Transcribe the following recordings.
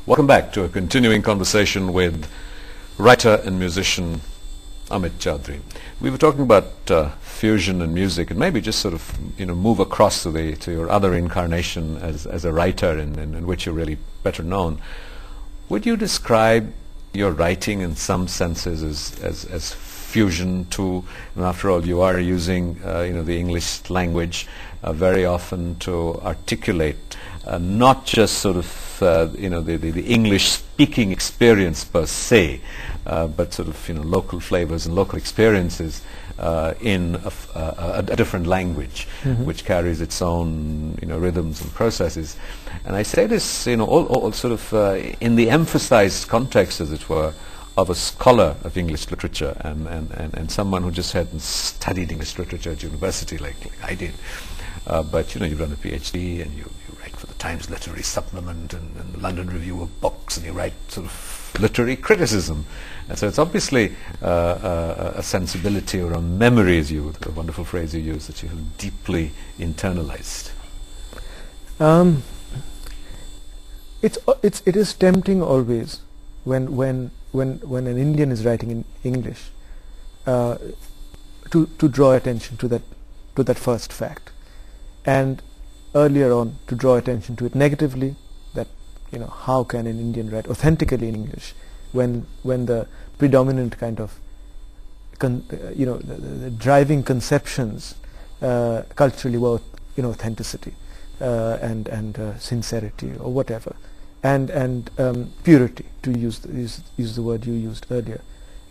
Welcome back to a continuing conversation with writer and musician Amit Chaudhuri. We were talking about fusion and music, and maybe just sort of move across to your other incarnation as a writer, in which you're really better known. Would you describe your writing in some senses as fusion too? And after all, you are using the English language very often to articulate not just sort of the English speaking experience per se, but sort of local flavors and local experiences in a different language, which carries its own rhythms and processes. And I say this all sort of in the emphasized context, as it were, of a scholar of English literature and someone who just hadn't studied English literature at university like I did. But you run a PhD and you write for the Times Literary Supplement and the London Review of Books, and you write sort of literary criticism. And so it's obviously a sensibility or a memory, as you, a wonderful phrase you use, that you have deeply internalized. It is tempting always when an Indian is writing in English to draw attention to that first fact, and earlier on to draw attention to it negatively, that how can an Indian write authentically in English when the predominant kind of the driving conceptions culturally were authenticity and sincerity or whatever, and purity, to use the word you used earlier.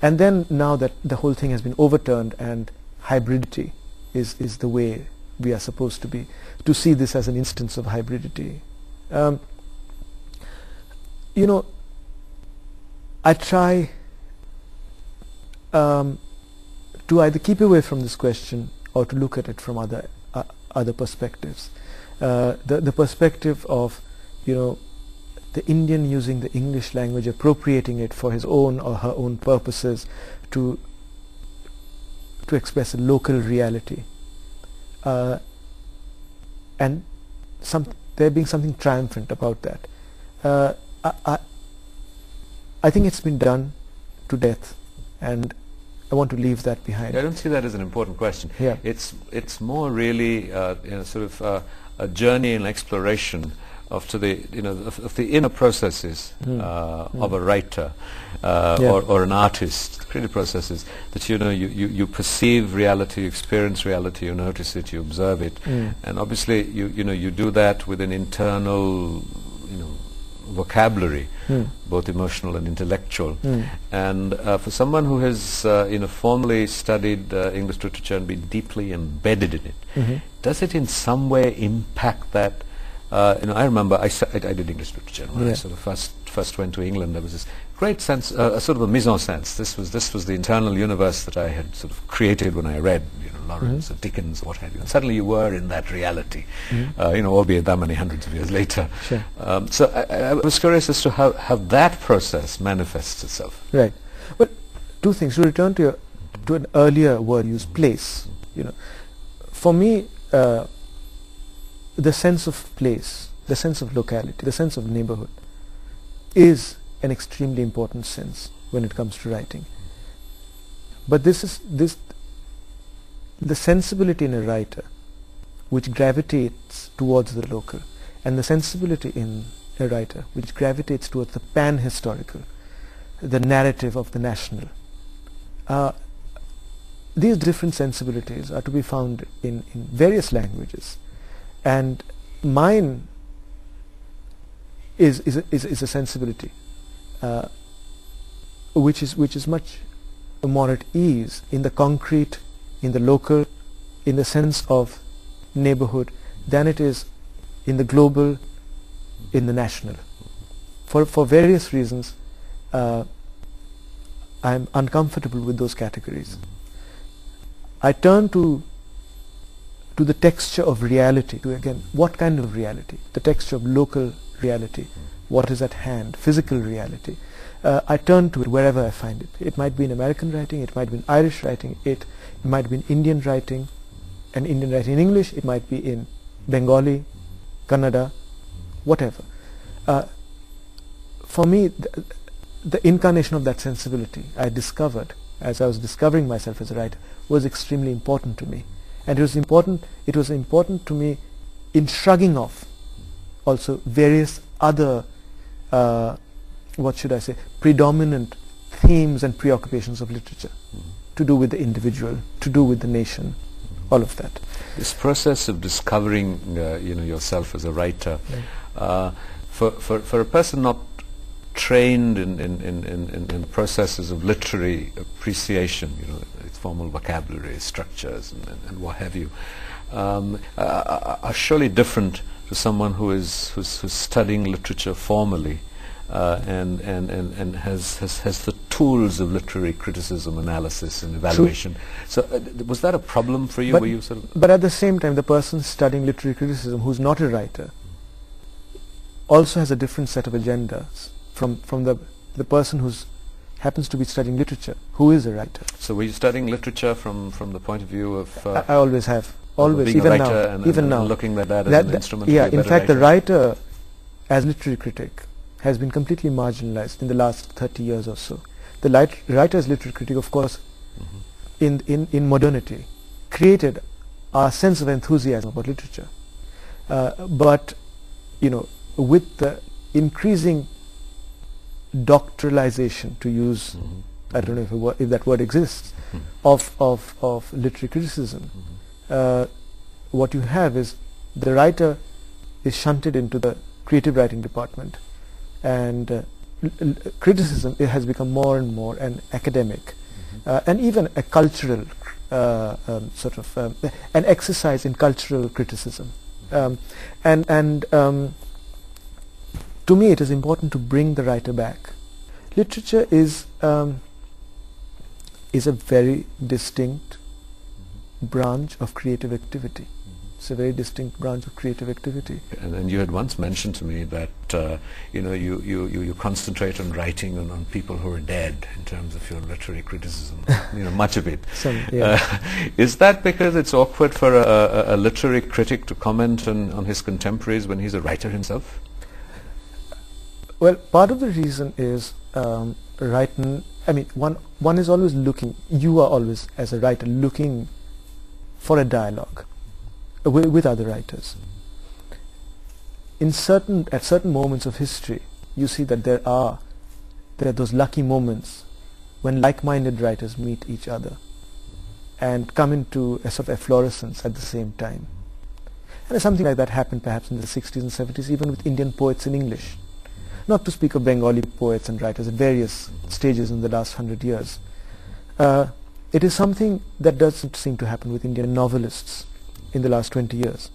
And then now that the whole thing has been overturned and hybridity is the way we are supposed to be, to see this as an instance of hybridity. I try to either keep away from this question or to look at it from other perspectives. The perspective of the Indian using the English language, appropriating it for his own or her own purposes, to express a local reality, and there being something triumphant about that. I think it's been done to death, and I want to leave that behind. I don't see that as an important question. Yeah. It's more really sort of a journey and exploration of the inner processes of a writer or an artist, creative processes that you perceive reality, you experience reality, you notice it, you observe it, and obviously you do that with an internal vocabulary, both emotional and intellectual. And for someone who has formally studied English literature and been deeply embedded in it, does it in some way impact that? I remember I did English literature, and when I sort of first went to England, there was this great sense, sort of a mise en scène. This was the internal universe that I had sort of created when I read Lawrence or Dickens or what have you. And suddenly you were in that reality, albeit that many hundreds of years later. Sure. So I was curious as to how that process manifests itself. Right. But two things. To return to an earlier word used, place. For me, the sense of place, the sense of locality, the sense of neighborhood is an extremely important sense when it comes to writing. But the sensibility in a writer which gravitates towards the local, and the sensibility in a writer which gravitates towards the pan-historical, the narrative of the national. These different sensibilities are to be found in various languages. And mine is a sensibility which is much more at ease in the concrete, in the local, in the sense of neighborhood, than it is in the global, in the national. For various reasons, I'm uncomfortable with those categories. I turn to the texture of reality, to again, what kind of reality? The texture of local reality, what is at hand, physical reality. I turn to it wherever I find it. It might be in American writing, it might be in Irish writing, it might be in Indian writing, and Indian writing in English, it might be in Bengali, Kannada, whatever. for me, the incarnation of that sensibility I discovered as I was discovering myself as a writer was extremely important to me. And it was important to me in shrugging off also various other, what should I say, predominant themes and preoccupations of literature, to do with the individual, to do with the nation, all of that. This process of discovering, yourself as a writer, for a person not trained in processes of literary appreciation, its formal vocabulary, structures, and what have you, are surely different to someone who's studying literature formally and has the tools of literary criticism, analysis, and evaluation. True. So, was that a problem for you? But, were you sort of? But at the same time, the person studying literary criticism, who's not a writer, also has a different set of agendas from the person who happens to be studying literature, who is a writer. So, were you studying literature from the point of view of? I always have. Always, being even a writer now. And even now. Looking at that as an instrument. Yeah, to be a in fact, better the writer, as literary critic, has been completely marginalized in the last 30 years or so. The writer as literary critic, of course, in modernity, created a sense of enthusiasm about literature. But, with the increasing doctrinalization, to use, I don't know if that word exists, of literary criticism, what you have is the writer is shunted into the creative writing department, and criticism has become more and more an academic and even a cultural an exercise in cultural criticism. To me, it is important to bring the writer back. Literature is a very distinct branch of creative activity. It's a very distinct branch of creative activity. And you had once mentioned to me that you concentrate on writing on people who are dead in terms of your literary criticism. Much of it. Is that because it's awkward for a literary critic to comment on his contemporaries when he's a writer himself? Well, part of the reason is one is always looking. You are always, as a writer, looking for a dialogue with other writers. At certain moments of history, you see that there are those lucky moments when like-minded writers meet each other and come into a sort of efflorescence at the same time. And something like that happened perhaps in the 60s and 70s, even with Indian poets in English. Not to speak of Bengali poets and writers at various stages in the last 100 years. It is something that doesn't seem to happen with Indian novelists in the last 20 years.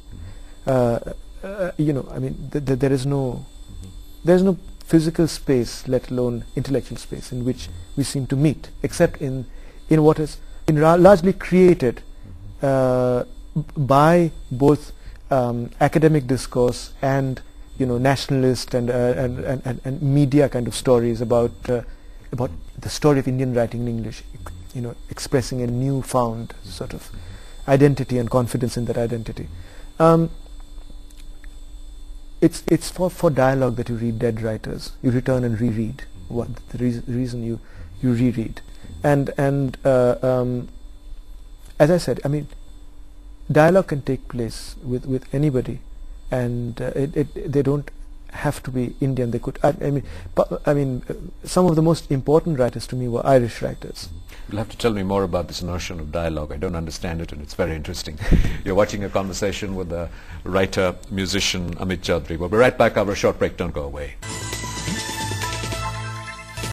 There is no physical space, let alone intellectual space, in which we seem to meet, except in what has been largely created by both academic discourse and nationalist and media kind of stories about the story of Indian writing in English, expressing a newfound sort of identity and confidence in that identity. It's for dialogue that you read dead writers. You return and reread the reason you reread. And as I said, dialogue can take place with anybody, and they don't have to be Indian. They could. Some of the most important writers to me were Irish writers. You'll have to tell me more about this notion of dialogue. I don't understand it, and it's very interesting. You're watching a conversation with the writer, musician Amit Chaudhuri. We'll be right back after a short break. Don't go away.